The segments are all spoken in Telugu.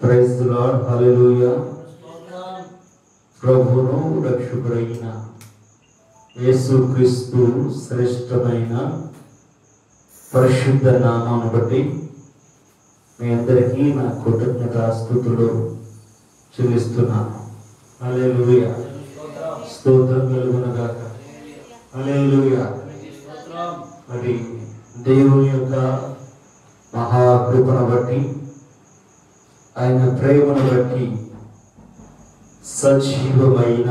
ప్రైజ్ ది లార్డ్, హల్లెలూయా. ప్రభువును రక్షకుడైన యేసుక్రీస్తు శ్రేష్టమైన పరిశుద్ధ నామాన్ని బట్టి మీ అందరికీ నా కృతజ్ఞతాస్తుతులు చెల్లిస్తున్నాను. హల్లెలూయా. స్తోత్రం కలుగునుగాక. హల్లెలూయా. మరి దేవుని యొక్క మహాకృపను బట్టి, ఆయన ప్రేమను బట్టి సజీవమైన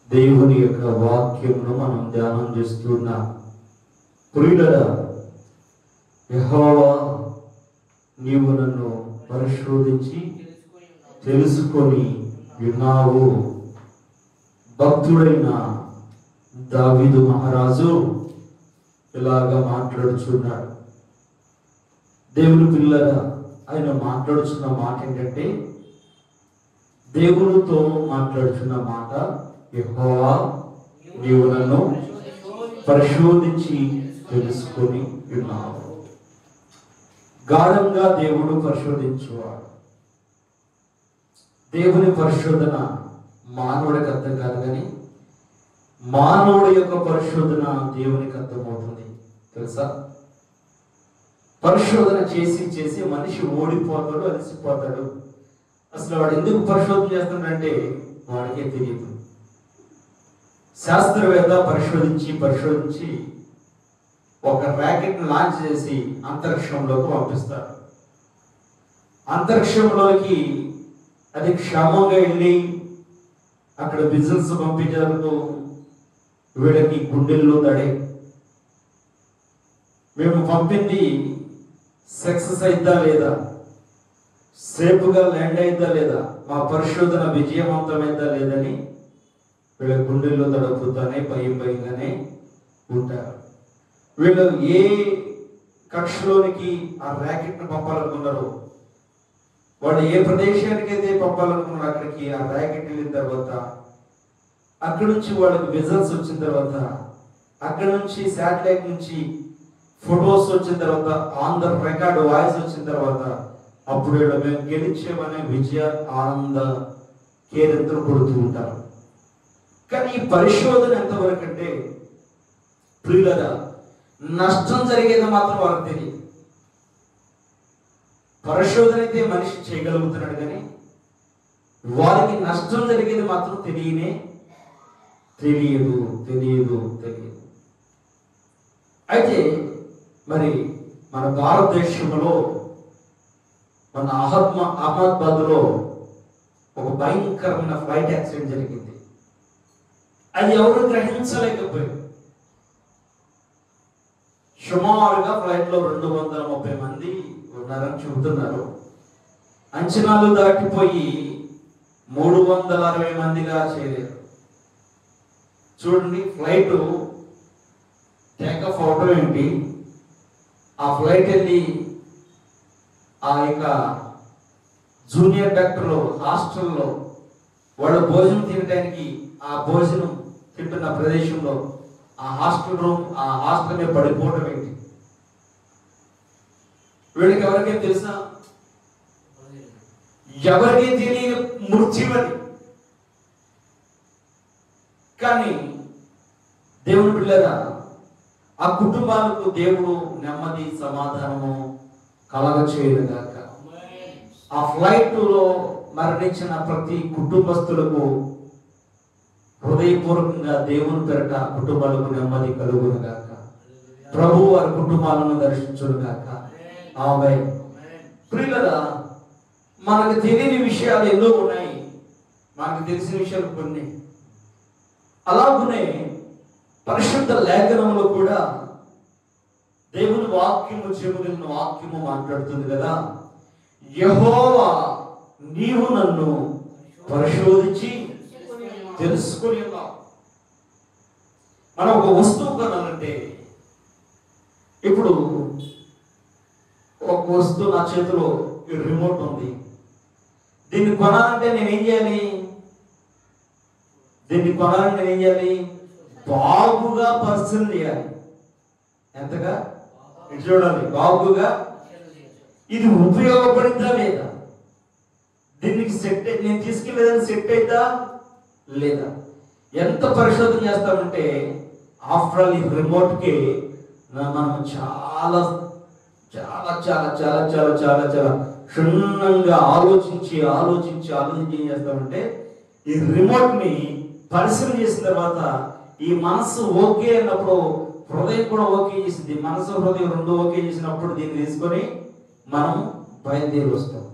దేవుని యొక్క వాక్యమును మనం ధ్యానం చేస్తున్నాం. ప్రియులారా, యెహోవా నీవు నన్ను పరిశోధించి తెలుసుకొని విన్నావు. భక్తుడైన దావీదు మహారాజు ఇలాగా మాట్లాడుచున్నాడు. దేవుని పిల్లరా, ఆయన మాట్లాడుచున్న మాట ఏంటంటే, దేవునితో మాట్లాడుచున్న మాట, యెహోవా నీవు నన్ను పరిశోధించి తెలుసుకొని ఉన్నావు. గాఢంగా దేవుడు పరిశోధించువాడు. దేవుని పరిశోధన మానవుడికి అర్థం కాదు, కానీ మానవుడి యొక్క పరిశోధన దేవునికి అర్థమవుతుంది. తెలుసా? పరిశోధన చేసి చేసి మనిషి ఓడిపోతాడు, అలసిపోతాడు. అసలు వాడు ఎందుకు పరిశోధన చేస్తున్నాడంటే వాడికే తెలియదు. శాస్త్రవేత్త పరిశోధించి ఒక ర్యాకెట్ లాంచ్ చేసి అంతరిక్షంలోకి పంపిస్తాడు. అంతరిక్షంలోకి అది క్షేమంగా వెళ్ళి అక్కడ బిజినెస్ పంపించారు. వీళ్ళకి గుండెల్లో దడే, మేము పంపింది సక్సెస్ అయిద్దా లేదా, సేఫ్గా ల్యాండ్ అయిద్దా లేదా, మా పరిశోధన విజయవంతమైద్దా లేదని వీళ్ళ గుండెల్లో తడుపుతానే భయంగానే ఉంటారు. వీళ్ళు ఏ కక్షలోనికి ఆ ర్యాకెట్ను పంపాలనుకున్నారో, వాళ్ళు ఏ ప్రదేశానికి అయితే పంపాలనుకున్నారో అక్కడికి ఆ ర్యాకెట్ వెళ్ళిన తర్వాత, అక్కడి నుంచి వాళ్ళకి విజన్స్ వచ్చిన తర్వాత, అక్కడి నుంచి శాటిలైట్ నుంచి ఫొటోస్ వచ్చిన తర్వాత, ఆన్ ద రికార్డ్ వాయిస్ వచ్చిన తర్వాత, అప్పుడు వీళ్ళు మేము గెలిచామనే విజయ ఆనంద కేరింతలు కొడుతూ ఉంటారు. కానీ ఈ పరిశోధన ఎంతవరకు అంటే, ప్రియులారా, నష్టం జరిగేది మాత్రం వాళ్ళకి తెలియదు. పరిశోధన అయితే మనిషి చేయగలుగుతున్నాడు, కానీ వారికి నష్టం జరిగేది మాత్రం తెలియదు. అయితే మరి మన భారతదేశంలో, మన అహ్మదాబాద్లో ఒక భయంకరమైన ఫ్లైట్ యాక్సిడెంట్ జరిగింది. అది ఎవరు గ్రహించలేకపోయారు. సుమారుగా ఫ్లైట్లో 230 మంది ఉన్నారని చెబుతున్నారు. అంచనాలు దాటిపోయి 360 మందిగా చేరారు. చూడండి, ఫ్లైట్ టేకాఫ్ అవటం ఏంటి, ఆ ఫ్లైట్ వెళ్ళి ఆ యొక్క జూనియర్ డాక్టర్లు హాస్టల్లో వాళ్ళు భోజనం తినడానికి, ఆ భోజనం తింటున్న ప్రదేశంలో ఆ హాస్టల్ రూమ్, ఆ హాస్టల్ మీద పడిపోవడం ఏంటి. వీళ్ళకి ఎవరికైనా తెలుసా? ఎవరికీ తెలియని మృత్యువని. కానీ దేవుని పిల్లరా, ఆ కుటుంబాలకు దేవుడు నెమ్మది సమాధానము కలగచేయునుగాక. ఆ ఫ్లైట్లో మరణించిన ప్రతి కుటుంబస్తులకు హృదయపూర్వకంగా దేవుని పేరట కుటుంబాలకు నెమ్మది కలుగునుగాక. ప్రభు వారి కుటుంబాలను దర్శించునుగాక. ఆమేన్. ప్రియులారా, మనకు తెలియని విషయాలు ఎన్నో ఉన్నాయి, మనకు తెలిసిన విషయాలు కొన్ని. అలాగనే పరిశుద్ధ లేఖనంలో కూడా దేవుని వాక్యము, చెబుతున్న వాక్యము మాట్లాడుతుంది కదా, యెహోవా నీవు నన్ను పరిశోధించి తెలుసుకొని ఉన్నావు. మనం ఒక వస్తువు కొనాలంటే, ఇప్పుడు ఒక వస్తువు నా చేతిలో ఈ రిమోట్ ఉంది, దీన్ని కొనాలంటే నేనేం చేయాలి? బాగుగా పరిశీలన చేయాలి. ఎంతగా? ఇటు చూడాలి, బాగుగా ఇది ఉపయోగపడిందా లేదా, సెట్, నేను తీసుకెళ్ళేదాన్ని సెట్ అవుతా లేదా? ఎంత పరిశోధన చేస్తామంటే ఆఫ్టర్ ఆల్ ఈ రిమోట్కి మనం చాలా చాలా చాలా చాలా చాలా చాలా చాలా క్షుణ్ణంగా ఆలోచించి ఏం చేస్తామంటే ఈ రిమోట్ని పరిశీలన చేసిన తర్వాత ఈ మనసు ఓకే అన్నప్పుడు హృదయం కూడా ఓకే చేసింది. మనసు హృదయం రెండు ఓకే చేసినప్పుడు దీన్ని తీసుకొని మనం బయలుదేరి వస్తాం.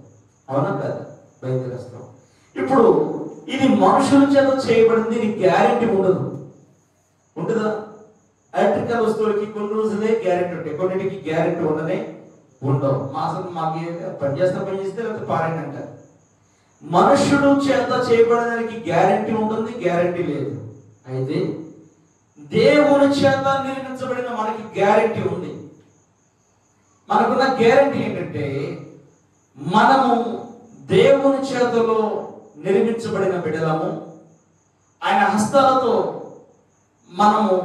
అవునా కదా? బయలుదేరి వస్తాం. ఇప్పుడు ఇది మనుషుల చేత చేయబడింది, ఇది గ్యారెంటీ ఉండదు. ఉంటుందా? ఎలక్ట్రికల్ వస్తువులకి కొన్ని రోజులే గ్యారెంటీ ఉంటాయి, కొన్నిటికి గ్యారెంటీ ఉండవు. మాకు పని చేస్తే లేకపోతే పారాయణ అంటారు. మనుషుడు చేత చేయబడడానికి గ్యారెంటీ ఉంటుంది, గ్యారెంటీ లేదు. అయితే దేవుని చేత నిర్మించబడిన మనకి గ్యారెంటీ ఉంది. మనకున్న గ్యారెంటీ ఏంటంటే మనము దేవుని చేతలో నిర్మించబడిన బిడ్డలము, ఆయన హస్తాలతో మనము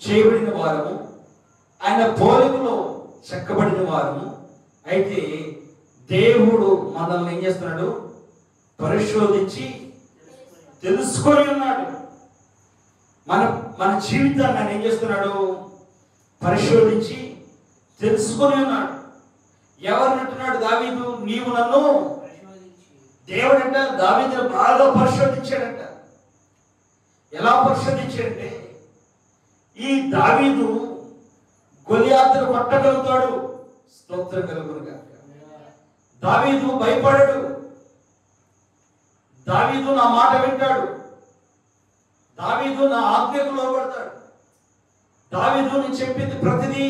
చేయబడిన వారము, ఆయన పోలికలో చెక్కబడిన వారము. అయితే దేవుడు మనల్ని ఏం చేస్తున్నాడు? పరిశోధించి తెలుసుకొని ఉన్నాడు. మన జీవితాన్ని ఆయన ఏం చేస్తున్నాడు? పరిశోధించి తెలుసుకొని ఉన్నాడు. ఎవరినంటున్నాడు? దావీదు, నీవు నన్ను దేవుడంట దావీదును బాగా పరిశోధించాడంట. ఎలా పరిశోధించాడంటే, ఈ దావీదు గొలియాతును కొట్టగలుగుతాడు, స్తోత్రం కలుగునుగా. దావీదు భయపడడు, దావీదు నా మాట వింటాడు, దావీదు నా ఆజ్ఞకు లోబడతాడు, దావీదు నేను చెప్పింది ప్రతిదీ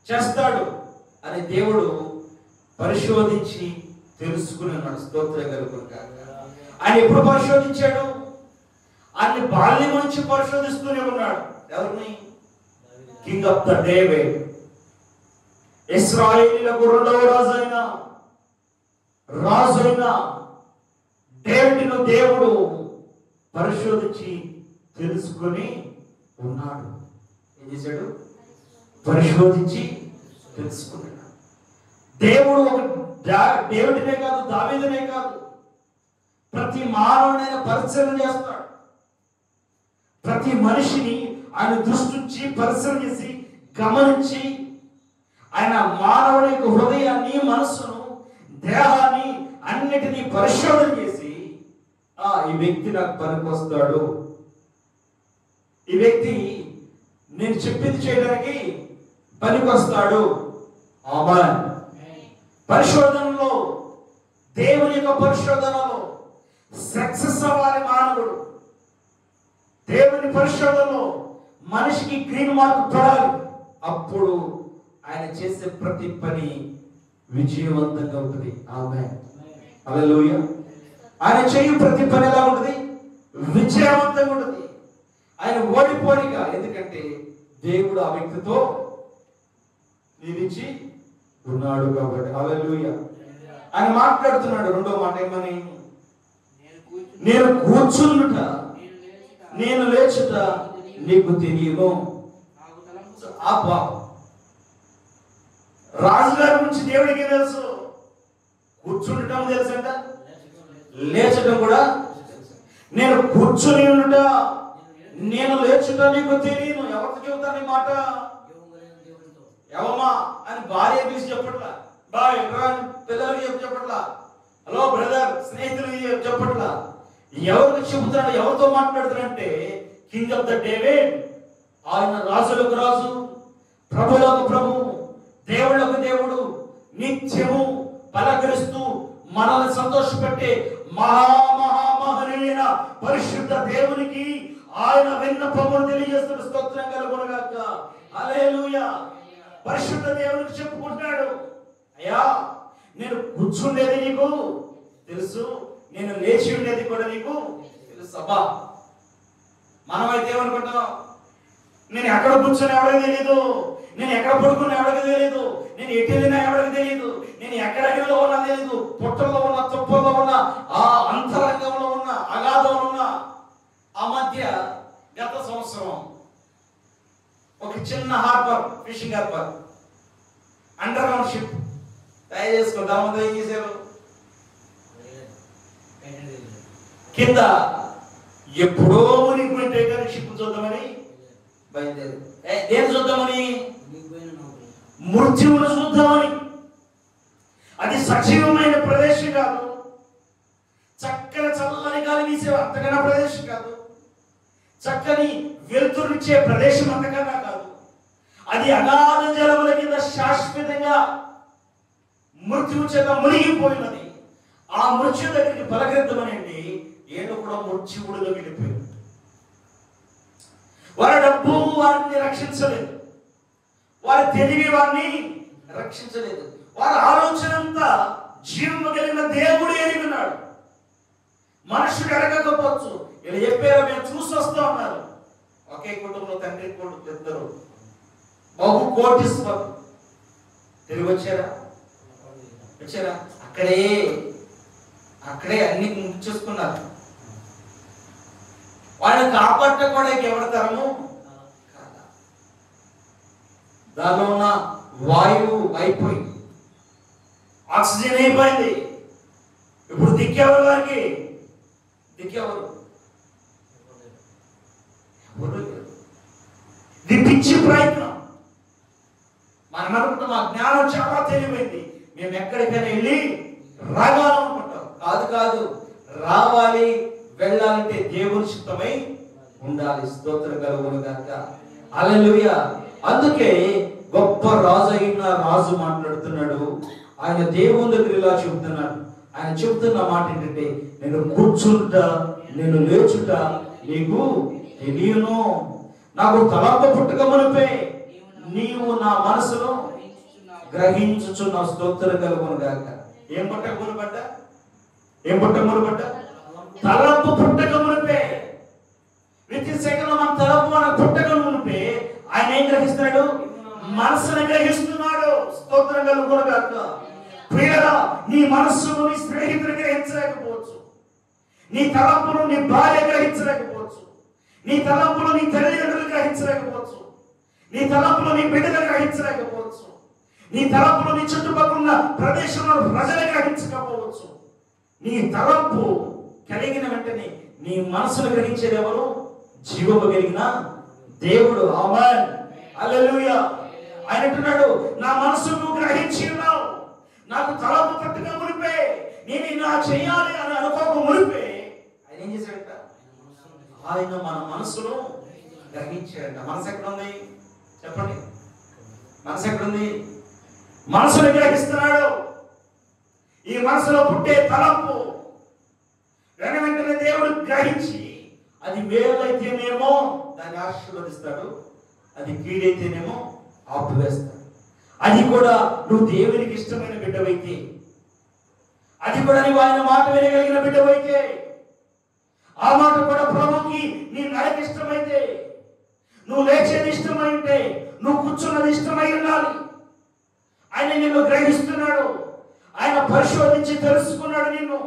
చేస్తాడు అని దేవుడు పరిశోధించి తెలుసుకుని ఉన్నాడు. స్తోత్రం కలుగునుగా. ఆయన ఎప్పుడు పరిశోధించాడు? ఆయన బాల్యం నుంచి పరిశోధిస్తూనే ఉన్నాడు. ఎవరిని? కింగ్ ఆఫ్ ద డేవిడ్, ఇశ్రాయేలీలకు రెండవ రాజైన డేవిడ్ను దేవుడు పరిశోధించి తెలుసుకొని ఉన్నాడు. ఏం చేశాడు? పరిశోధించి తెలుసుకున్నాడు. దేవుడు ఒక డేవిడ్నే కాదు, దావీదునే కాదు, ప్రతి మానవుడైన పరిశీలన చేస్తాడు. ప్రతి మనిషిని ఆయన దృష్టించి పరిశీలన చేసి గమనించి ఆయన మానవుడి యొక్క హృదయాన్ని, మనస్సును, దేహాన్ని అన్నిటినీ పరిశోధన చేసి ఈ వ్యక్తి నాకు పనికొస్తాడు, ఈ వ్యక్తి నేను చెప్పింది చేయడానికి పనికొస్తాడు. ఆమేన్. పరిశోధనలో, దేవుని యొక్క పరిశోధనలో సక్సెస్ అవ్వాలి మానవుడు. దేవుని పరిశోధనలో మనిషికి గ్రీన్ మార్క్ పడాలి. అప్పుడు ఆయన చేసే ప్రతి పని విజయవంతంగా ఉంటుంది. ఆమేన్. హల్లెలూయా. ఆయన చేయు ప్రతి పని ఎలా ఉంటుంది? విజయవంతంగా ఉంటుంది. ఆయన ఓడిపోనిగా, ఎందుకంటే దేవుడు ఆ వ్యక్తితో నిలిచి ఉన్నాడు కాబట్టి. హల్లెలూయా. ఆయన మాట్లాడుతున్నాడు రెండో మాట ఏమని? నేను కూర్చుండుట, నేను లేచుట నీకు తెలియను. రాజుగారి గురించి దేవుడికి తెలుసు. కూర్చుండటం తెలుసంట, లేచటం కూడా. నేను కూర్చుని ఉండుట, నేను లేచుట నీకు తెలియను. ఎవరికి చెబుతాను ఈ మాట? ఎవమా అని భార్య పిలిచి చెప్పట్లా, బాయ్ పిల్లలకి చెప్పట్లా, హలో బ్రదర్ స్నేహితులకి చెప్పట్లా. ఎవరికి చెబుతున్నాడు? ఎవరితో మాట్లాడుతున్నాడంటే కింగ్ ఆఫ్ ద డేవిడ్, ఆయన రాజులకు రాజు, ప్రభులకు ప్రభు, దేవుళ్ళకు దేవుడు, నిత్యము పలకరిస్తూ మనల్ని సంతోషపెట్టే మహామహామహనీయుడైన పరిశుద్ధ దేవునికి ఆయన విన్నపమును తెలియజేస్తున్న స్తోత్రం కలుగునుగాక. హల్లెలూయా. పరిశుద్ధ దేవునికి చెప్పుకుంటున్నాడు, అయ్యా నేను కూర్చుండేది నీకు తెలుసు, నేను లేచి ఉండేది కూడా నీకు తెలుసు. అబ్బా, మనమైతే ఏమనుకుంటాం? నేను ఎక్కడ కూర్చొని ఎవరికి తెలియదు, నేను ఎక్కడ పడుకున్నా ఎవరికి తెలియదు, నేను ఎటు వెళ్ళినా ఎవరికి తెలియదు, నేను ఎక్కడ అడవిలో ఉన్నా తెలియదు, పుట్టల్లో ఉన్న, తుప్పల్లో ఉన్న, ఆ అంతరంగంలో ఉన్న, అగాధంలో ఉన్న. ఆ మధ్య గత సంవత్సరం ఒక చిన్న harbour, fishing harbour, under ground ship తయారు చేసుకుంటాం. ఏం చేశారు? కింద ఎప్పుడో మునిగిపోయింటే కానీ షిప్ చూద్దామని బయలుదేరి. దేని చూద్దామని? మృత్యువును చూద్దామని. అది సజీవమైన ప్రదేశం కాదు, చక్కని చల్లని గాలి వీసే అంతకన్నా ప్రదేశం కాదు, చక్కని వెలుతురిచ్చే ప్రదేశం అంతకన్నా కాదు. అది అగాధ జలముల కింద శాశ్వతంగా మృత్యువు చేత మునిగిపోయినది. ఆ మృత్యు దగ్గరికి పలకరిద్దామనండి, ఏళ్ళు కూడా మృత్యువుడిలో వెళ్ళిపోయింది. వారి డబ్బు వారిని రక్షించలేదు, వారి తెలివి వారిని రక్షించలేదు. వారి ఆలోచన అంతా జీవము కలిగిన దేవుడు ఎరిగినాడు. మనుషుడు ఎరగకపోవచ్చు. ఇలా చెప్పారు, మేము చూసి వస్తా ఉన్నారు. ఒకే కుటుంబంలో తండ్రి కొడుకు ఇద్దరు బహు కోటీశ్వరులు. తిరిగి వచ్చారా? అక్కడే అన్ని ముగించేసుకున్నారు. వాళ్ళని కాపాడుకోవడానికి ఎవరి తరము? దానిలో ఉన్న వాయువు అయిపోయింది, ఆక్సిజన్ అయిపోయింది. ఇప్పుడు దిక్కెవరు? వారికి దిక్కెవరు? ఇది పిచ్చి ప్రయత్నం. మనం అనుకుంటాం మా జ్ఞానం చాలా తెలివైంది, మేము ఎక్కడికైనా వెళ్ళి రాగాలనుకుంటాం. కాదు, రావాలి, వెళ్ళాలంటే దేవుని చిత్తమై ఉండాలి. స్తోత్రం కలుగును గాక. హల్లెలూయా. అందుకే గొప్ప రాజు అయిన రాజు మాట్లాడుతున్నాడు. ఆయన దేవుని దగ్గర ఇలా చెబుతున్నాడు. ఆయన చెబుతున్న మాట ఏంటంటే, నేను కూర్చుంటా, నేను లేచుట నీకు తెలియను. నాకు తలంపు పుట్టక మునిపే నీవు నా మనసును గ్రహించుచున్నావు. స్తోత్రం కలుగును గాక. ఏం పుట్టక మునిపడ్డా? తలంపు పుట్టక మునిపే. ప్రతి సెకండ్ మన తలంపు మన పుట్టక మునిపే ఆయన ఏం గ్రహిస్తున్నాడు? మనసును గ్రహిస్తున్నాడు. స్తోత్రం కలుగును గాక. ప్రియరా, నీ మనస్సును నీ స్నేహితులు గ్రహించలేకపోవచ్చు, నీ తలంపును నీ భార్య గ్రహించలేకపోవచ్చు, నీ తలంపులు నీ తల్లిదండ్రులు గ్రహించలేకపోవచ్చు, నీ తలంపులు నీ బిడ్డలు గ్రహించలేకపోవచ్చు, నీ తలంపులు నీ చుట్టుపక్కల ఉన్న ప్రదేశంలో ప్రజలు గ్రహించకపోవచ్చు. నీ తలంపు కలిగిన వెంటనే నీ మనసును గ్రహించేది ఎవరు? జీవము కలిగిన దేవుడు. ఆమేన్, హల్లెలూయా. ఆయన అంటున్నాడు, నా మనసును గ్రహించి ఉన్నావు. నాకు తలంపు పట్టుగా మునిపే, నేను ఇలా చేయాలి అని అనుకోక మునిపే ఆయన ఏం చేశాడట? ఆయన మన మనసును గ్రహించాడట. మనసు ఎక్కడుంది చెప్పండి? మనసు ఎక్కడుంది? మనసును గ్రహిస్తున్నాడు. ఈ మనసులో పుట్టే తలంపు వెంటనే దేవుడు గ్రహించి, అది మేలైతేనేమో దాన్ని ఆశీర్వదిస్తాడు, అది కీడైతేనేమో ఆపివేస్తాడు. అది కూడా నువ్వు దేవునికి ఇష్టమైన బిడ్డవైతే, అది కూడా నువ్వు ఆయన మాట వినగలిగిన బిడ్డవైతే, ఆ మాట కూడా ప్రభుకి నీ నడక ఇష్టమైతే, నువ్వు లేచేది ఇష్టమై ఉంటే, నువ్వు కూర్చున్నది ఇష్టమై ఉండాలి. ఆయన నిన్ను గ్రహిస్తున్నాడు, ఆయన పరిశోధించి తెలుసుకున్నాడు నిన్ను.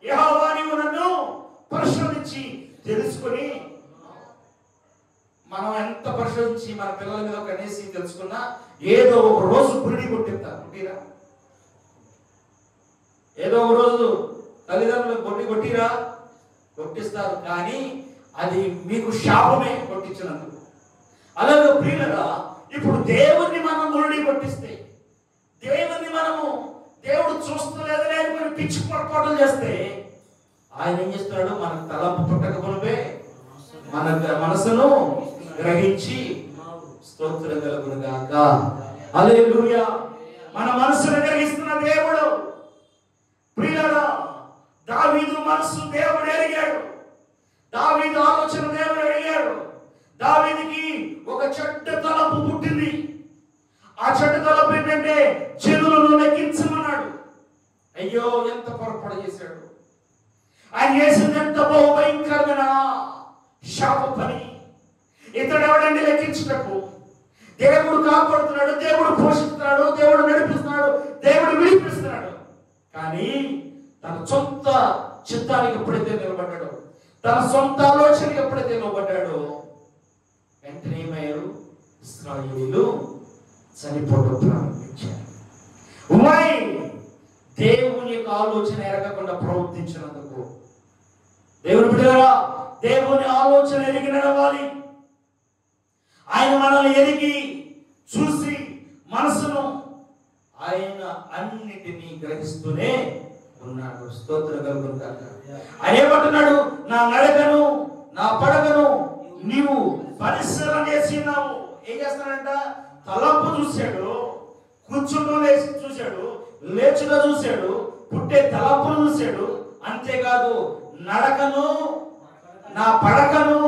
యెహోవా నీవు నన్ను పరిశోధించి తెలుసుకుని. మనం ఎంత పరిశోధించి మన పిల్లల మీద ఒక అనేసి తెలుసుకున్నా ఏదో ఒక రోజు పురిడి కొట్టిస్తారు. ఏదో ఒక రోజు తల్లిదండ్రులు కొట్టిస్తారు, కానీ అది మీకు శాపమే కొట్టించినందుకు. అలాగే ప్రియులరా, ఇప్పుడు దేవుణ్ణి మనం మురిడి కొట్టిస్తే, దేవుడు చూస్తలేదని అనుకుని పిచ్చి పొరపాటులు చేస్తే, ఆయన ఏం చేస్తున్నాడు? మనకు తలంపు పుట్టక మునిపే మన మనసును గ్రహించి. స్తోత్రం కలుగును గాక. హల్లెలూయా. మన మనసును గ్రహిస్తున్న దేవుడు. ప్రియులారా, దావీదు మనసు దేవుడు ఎరిగాడు, దావీదు ఆలోచన దేవుడు ఎరిగాడు. దావీదుకి ఒక చెడ్డ తలంపు పుట్టింది. ఆ చెడ్డ తలంపు ఏంటంటే జనులను లెక్కించమన్నాడు. అయ్యో, ఎంత పొరపాటు చేశాడు! ఆయన చేసింది ఎంత బహుభయంకరమైన శాప పని. ఇతడు ఎవడండి లెక్కించుటకు? దేవుడు కాపాడుతున్నాడు, దేవుడు పోషిస్తున్నాడు, దేవుడు నడిపిస్తున్నాడు, దేవుడు విడిపిస్తున్నాడు. కానీ తన సొంత చిత్తానికి ఎప్పుడైతే నిలబడ్డాడో, తన సొంత ఆలోచనకి ఎప్పుడైతే నిలబడ్డాడో, వెంటనే ఏమయ్యారు? ఇశ్రాయేలీయులు చనిపోవడం ప్రారంభించారు. దేవుని యొక్క ఆలోచన ఎరగకుండా ప్రవర్తించినందుకు. దేవుని బిడ్డలారా, దేవుని ఆలోచన ఎరిగి నడవాలి. ఆయన మనల్ని ఎరిగి చూసి మనసును ఆయన అన్నిటినీ గ్రహిస్తూనే ఉన్నాడు. స్తోత్రం కలుగును గాక. ఆయన ఏమంటున్నాడు? నా నడకను నా పడకను నీవు పరిశీలన చేసి ఉన్నావు. ఏం చేస్తానంట? తలంపు చూశాడు, కూర్చుంటూ చూశాడు, లేచుగా చూశాడు, పుట్టే తలంపును చూశాడు. అంతేకాదు నడకను నా పడకను.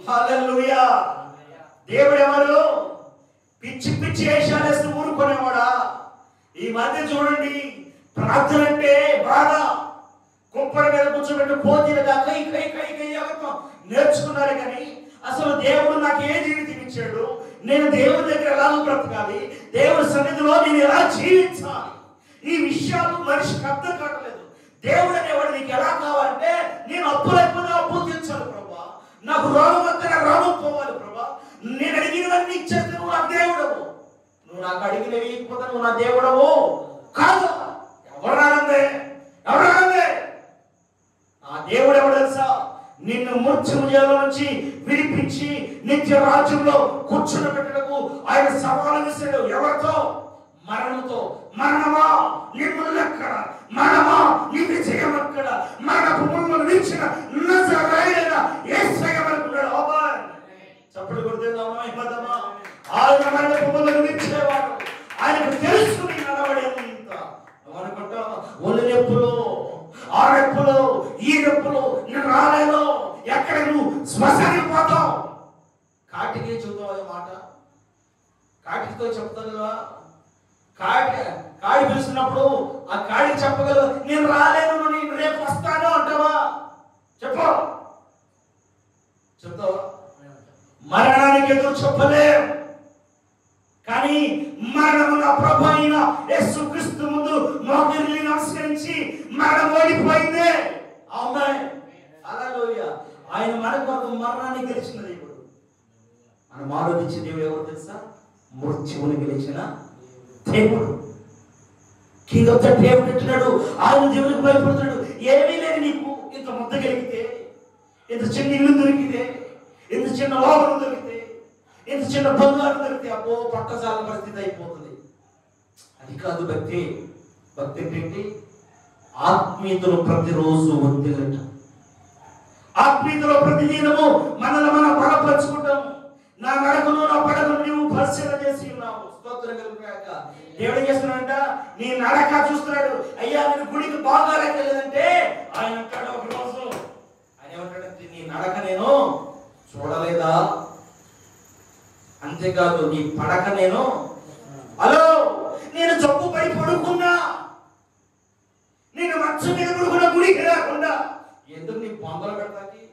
హల్లెలూయా. దేవుడు ఎవరు? పిచ్చి పిచ్చి వేషాలు వేస్తూ ఊరుకునేవాడా? ఈ మధ్య చూడండి, ప్రార్థన అంటే బాధ. కుప్పడి మీద కూర్చోబెట్టి పోతీలుగా కై కై కై కై ఎవరితో నేర్చుకున్నారు. కానీ అసలు దేవుడు నాకు ఏ జీవితం ఇచ్చాడు, నేను దేవుడి దగ్గర ఎలా బ్రతకాలి, దేవుడి సన్నిధిలో నేను ఎలా జీవించాలి, ఈ విషయాలు మనిషికి అర్థం కావట్లేదు. దేవుడు అనేవాడు నీకు ఎలా కావాలంటే, నేను అప్పులైపోతే అప్పులు తీర్చాలి ప్రభా, నాకు రోగం వస్తే నాకు రోగం పోవాలి ప్రభా, నేను అడిగినవన్నీ ఇచ్చేస్తే నువ్వు నా దేవుడవు, నువ్వు నాకు అడిగినవి ఇకపోతే నువ్వు నా దేవుడవు కాదు. ఎవరానందే ఎవరానందే ఆ దేవుడు ఎవడు తెలుసా? నిన్ను మృత్యుంజయంలో నుంచి విడిపించి నిత్య రాజ్యంలో కూర్చుని పెట్టడకు ఆయన సవాలు విసిరాడు. ఎవరితో? మరణంతో. మరణమా నీ ముల్లెక్కడ, మరణమా నీ విజయం ఎక్కడ, మరణపు ముళ్ళను విడిచిన నజరేయుడైన యేసయ్య అనుకున్నాడు. ఆమేన్. చప్పుడు కొడుతున్నామా ఇవ్వదమా? ఆయన మరణపు ముళ్ళను విడిచేవాడు. ఆయనకు తెలుసు నీ నడవడి ఎంత అనుకుంటా. ఒళ్ళు నొప్పులు, ఆ నొప్పులు, ఈ నొప్పులు, నేను రాలేను, ఎక్కడ నువ్వు శ్మశానికి పోతావు. కాటికి చూద్దాం మాట, కాటితో చెప్తాను కదా. కాడి పిలుస్తున్నప్పుడు ఆ కాడికి చెప్పగలవు, నేను రాలేను, నేను రేపు వస్తాను అంటావా? చెప్తావా? మరణానికి ఎదురు చెప్పలేం. కానీ మరణము నా ప్రభు అయిన యేసుక్రీస్తు ముందు మోకరిల్లి నమస్కరించి మరణం ఓడిపోయిందే. ఆమేన్. హల్లెలూయా. ఆయన మన కొరకు మరణాన్ని గెలిచిన దేవుడు. మనం ఆరాధించే దేవుడు ఎవరు తెలుసా? మృత్యువుని గెలిచిన దేవుడు. కింగ్ ఆఫ్ ద టేబుల్ అంటున్నాడు. ఆయన దేవునికి భయపడుతున్నాడు. ఏమీ లేదు నీకు, ఇంత ముద్ద కలిగితే, ఇంత చిన్న ఇల్లు దొరికితే, ఇంత చిన్న లోపల దొరికితే, ఇంత చిన్న బంగారం దొరికితే, అబ్బో పట్టసాల పరిస్థితి అయిపోతుంది. అది కాదు భక్తి. భక్తి ఏంటి? ఆత్మీయతను ప్రతిరోజు వర్ధిల్లట. ఆత్మీయతలో ప్రతిదినము మనల్ని మనం బలపరుచుకుంటాం. నా నడకను నా పడకను నీవు పరిశీలన చేసి ఉన్నావు. స్తోత్రం కలుగుగాక. దేవుడు చేస్తున్నాడంట, నీ నడక చూస్తున్నాడు. అయ్యా నేను గుడికి బాగా లేదంటే ఆయన అంటాడు ఒక రోజు, ఆయన ఏమంటాడంటే, నీ నడక నేను చూడలేదా? అంతేకాదు నీ పడక నేను, హలో, నేను జబ్బు పడి పడుకున్నా, నేను మంచం మీద పడుకున్న గుడికి రాకుండా ఎందుకు నీ పొందలు పెడతాకి?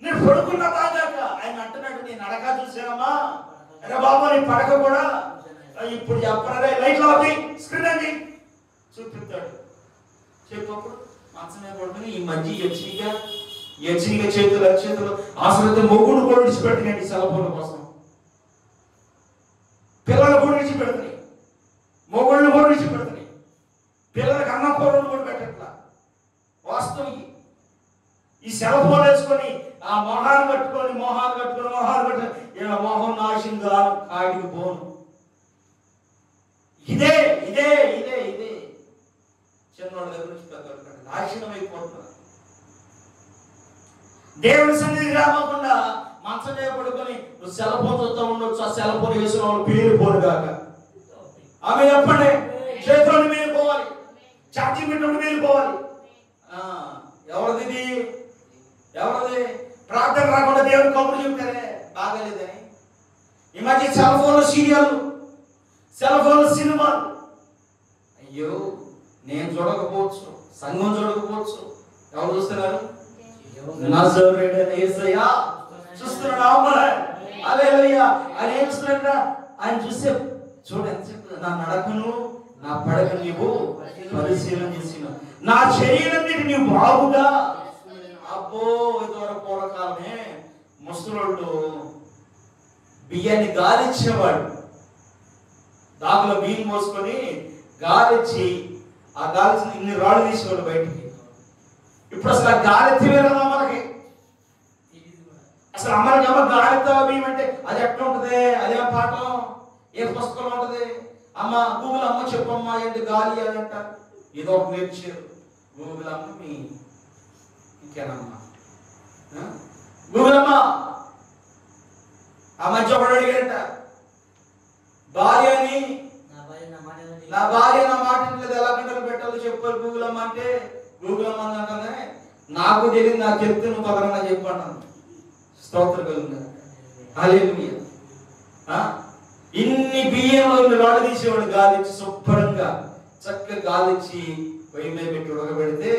నేను పడుకున్న బాగాక ఆయన అంటున్నాడు, నీ నడక చూసావమ్మా? అరే బాబా నీ పడక కూడా ఇప్పుడు చెప్పరే, లైట్లు అవుతాయి, స్క్రీన్ అండి చూపిస్తాడు. చెప్పప్పుడు మంచం మీద పడుకుని ఈ మధ్య యక్షినిగా చేతులు అసలు మొగ్గుడు కూడా విడిచిపెట్టినండి సెలవుల కోసం. పిల్లలు కూడా విడిచిపెడుతున్నాయి, మొగుళ్ళు కూడా విడిచిపెడుతున్నాయి, పిల్లలకి అన్నం కూరలు కూడా పెట్టట్లా. వాస్తవం ఈ సెల్ ఫోన్ వేసుకొని ఆ మొహాలు కట్టుకొని మొహం నాశనం కాదు, కాడికి పోను. ఇదే ఇదే ఇదే ఇదే చిన్నోళ్ళ దగ్గర నుంచి పెద్దవాళ్ళ నాశనం అయిపోతున్నారు. దేవుని సన్నిధికి రాకుండా మంచం మీద పడుకొని నువ్వు సెల్ ఫోన్ చూస్తూ ఉండొచ్చు. ఆ సెల్ ఫోన్ వేసిన వాళ్ళు పేరుపోరు కాక. ఆమె చెప్పండి, చేతులను మేలుకోవాలి, ఛార్జింగ్ పెట్టినప్పుడు మేలుకోవాలి. ఎవరిది ఎవరిది? ప్రార్థన రాకుండా దేవుని కబుర్లు చెప్తారే బాగాలేదని. ఈ మధ్య సెల్ ఫోన్లో సీరియల్, సెల్ ఫోన్లో సినిమాలు. అయ్యో నేను చూడకపోవచ్చు, సంఘం చూడకపోవచ్చు, ఎవరు చూస్తున్నారు? నజరేయుడైన యేసయ్య చూస్తున్నాడు. ఆమేన్. హల్లెలూయా. ఆయన ఏం చూస్తున్నాడు? ఆయన చూసే చూడండి, నా నడకను నా పడక నీవు పరిశీలన చేసిన, నా శరీరాన్ని నీవు బాగుగా. అబ్బో ఇదివరకు పూర్వకాలమే ముసలోళ్ళు బియ్యాన్ని గాలిచ్చేవాడు. దానిలో బియ్యం మోసుకొని గాలిచ్చి ఆ గాలిచ్చిన ఇన్ని రాళ్ళు తీసేవాడు బయటికి. ఇప్పుడు అసలు ఆ గాలి ఎత్తివేరమ్మా మనకి. అసలు అమ్మకి గాలితో అంటే అది ఎట్లా ఉంటుంది, అదేం పాఠం, ఏ పుస్తకంలో ఉంటుంది? అమ్మ గూగుల్ అమ్మ చెప్పమ్మా ఏంటి గాలి అని అంట. ఏదో ఒక నేర్చారు గూగుల్ అమ్మ. మీ ఇంకేనమ్మా గూగుల్ అమ్మ. ఆ మధ్య ఒకడు అడిగాడంట, భార్య అని, నా భార్య నా మాట ఇంట్లేదు, ఎలా గంటలు పెట్టాలో చెప్పారు గూగుల్ అమ్మ అంటే, గూగుల్ అమ్మ అందంటే నాకు తెలియదు, నాకు చెప్తే నువ్వు తొందరగా చెప్పాను. స్తోత్రం కలుగుతుంది. హల్లెలూయా. ఇన్ని బియ్యంలో రాడు తీసేవాడు, గాలిచ్చి శుభ్రంగా చక్కగా గాలిచ్చి పొయ్యి మీద పెట్టి ఉడకబెడితే,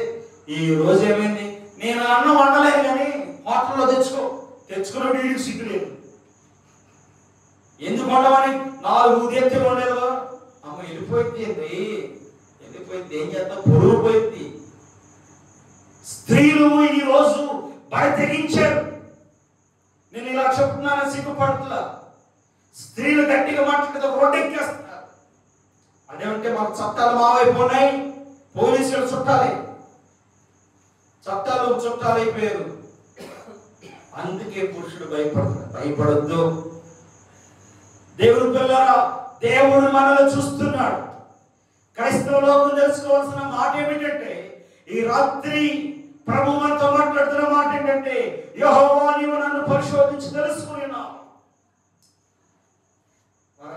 ఈ రోజు ఏమైంది, నేను అన్నం వండలేదు కానీ హోటల్లో తెచ్చుకున్న వీడికి సిగ్గు లేదు. ఎందుకు వండమని 4 ఉదయం ఉండేదో. అమ్మ వెళ్ళిపోయింది, ఏం చేస్తాం, పొరుగు పోయింది. స్త్రీలు ఈ రోజు బడ తెగించారు. నేను ఇలా చెప్తున్నాను, సిగ్గుపడుతున్నా. స్త్రీలు గట్టిగా మాట్లాడితే రోడ్డెక్కేస్తున్నారు. అదేమంటే మాకు చట్టాలు మావైపోయినాయి, పోలీసులు చుట్టాలైపోయారు. అందుకే పురుషుడు భయపడొద్దు. దేవుడు పిల్లరా, దేవుడు మనల్ని చూస్తున్నాడు. క్రైస్తవ లోకం తెలుసుకోవాల్సిన మాట ఏమిటంటే, ఈ రాత్రి ప్రభు మనతో మాట్లాడుతున్న మాట ఏంటంటే, యెహోవా నీవు నన్ను పరిశోధించి తెలుసుకున్నావు. వారు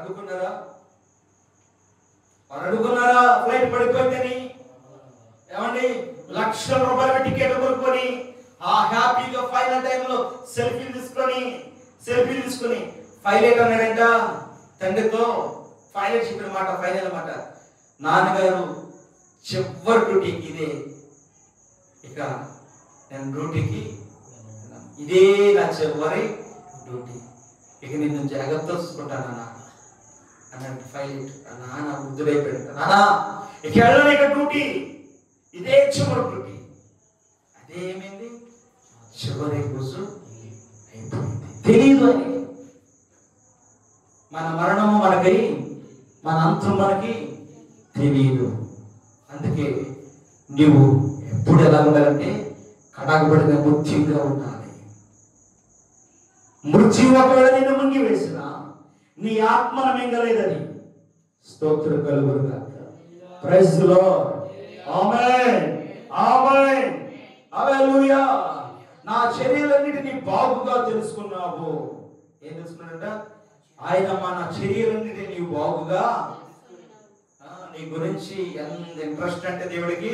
అనుకున్నారా ఫ్లైట్ పడిపోయిందని? ఏమండి, లక్షల రూపాయల టికెట్ కొనుక్కొని ఆ హ్యాపీగా ఫైనల్ టైంలో సెల్ఫీలు తీసుకొని పైలట్ అన్నాడంట తండ్రితో. పైలట్ చెప్పిన మాట ఫైనల్ మాట, నాన్నగారు చివరి డ్యూటీకి ఇదే, ఇక నేను డ్యూటీకి ఇదే నా చివరి డ్యూటీ, ఇక నేను జాగ్రత్త చూసుకుంటాను అన్నాడు పైలట్. నాన్న వృద్ధుడైపోయాడు. నాన్న ఇక వెళ్ళను, ఇక డ్యూటీ ఇదే చివరి డ్యూటీ. అదే ఏమైంది, చివరి రోజు అయిపోయింది. తెలీదు అని. మన మరణము మనకై, మన అంతం మనకి తెలియదు. అందుకే నువ్వు ఎప్పుడు ఎలా ఉండాలంటే కటాకపడిన మృత్యుగా ఉండాలి. మృత్యు ఒకవేళ నిన్ను ముంగి వేసిన నీ ఆత్మను మింగలేదని. స్తోత్రం కలుగునుగాక. Praise the Lord. Amen, amen, hallelujah. నా చర్యలన్నిటినీ బాగుగా తెలుసుకున్నావు. ఏం తెలుసుకున్నాడంట ఆయన? నా చర్యలన్నిటినీ నీవు బాగుగా, నీ గురించి ఎంత ఇంట్రెస్ట్ అంటే దేవుడికి,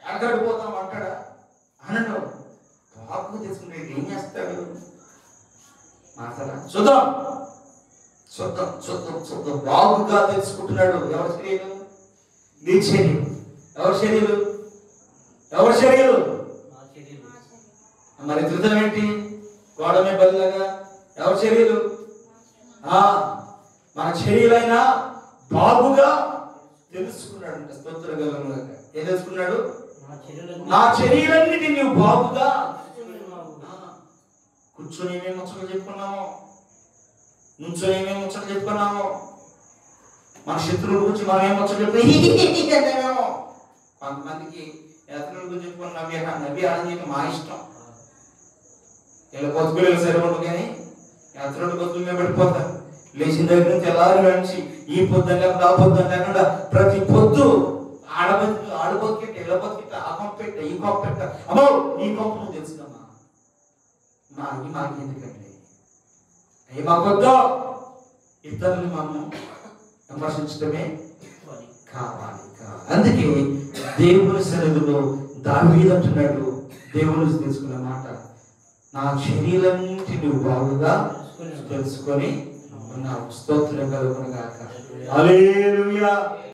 ఎడగడిపోతాం అంటాడా అనడు. బాగు తెలుసుకుంటే ఏం చేస్తాడు? చూద్దాం. బాగుగా తెలుసుకుంటున్నాడు. ఎవరి చర్యలు? నీ చర్యలు. ఎవరి చర్యలు? మరి ధృతం ఏంటి? గోడమే బదులుగా ఎవరి చర్యలు? మన చర్యలైనా బాగుగా తెలుసుకున్నాడు. స్తోత్రం కలుగునుగాక. ఏం తెలుసుకున్నాడు? నా చర్యలన్నిటి నీవు బాగుగా. కూర్చొని ఏమేమి ముచ్చట్లు చెప్పుకున్నామో, నుంచొని ఏమేమి ముచ్చట్లు చెప్పుకున్నామో, మన శత్రువుల గురించి మనం ఏం ముచ్చట్లు చెప్పుకున్నామో. కొంతమందికి శత్రువుల గురించి చెప్పుకుని నవ్వి ఆనందం మా ఇష్టం. ఇలా బతుకులు సరిపడదు కానీ శత్రువుల బతుకుల మీద పడిపోతారు. లేచిన దగ్గర నుంచి తెల్లారి నుంచి ఈ పొద్దు లేకుండా ఆ పొద్దు లేకుండా ప్రతి పొద్దు ఆడబతికిట్ట, ఇళ్ళ బతికిట్ట, ఆ కొంప పెట్ట, ఈ కొంప పెట్ట. అమ్మో ఈ కొంప నువ్వు తెలుసుకమ్మా, మాకు ఎందుకంటే అవి మాకొద్దు. ఇతరులు మనం విమర్శించడమే కావాలి. అందుకే దేవుని సన్నిధిలో దావీదు అంటున్నాడు, దేవుని తెలుసుకున్న మాట, నా చర్యలన్నింటి నువ్వు బాగుగా తెలుసుకొని ఉన్నావు. స్తోత్రం కలుగునుగాక. హల్లెలూయా.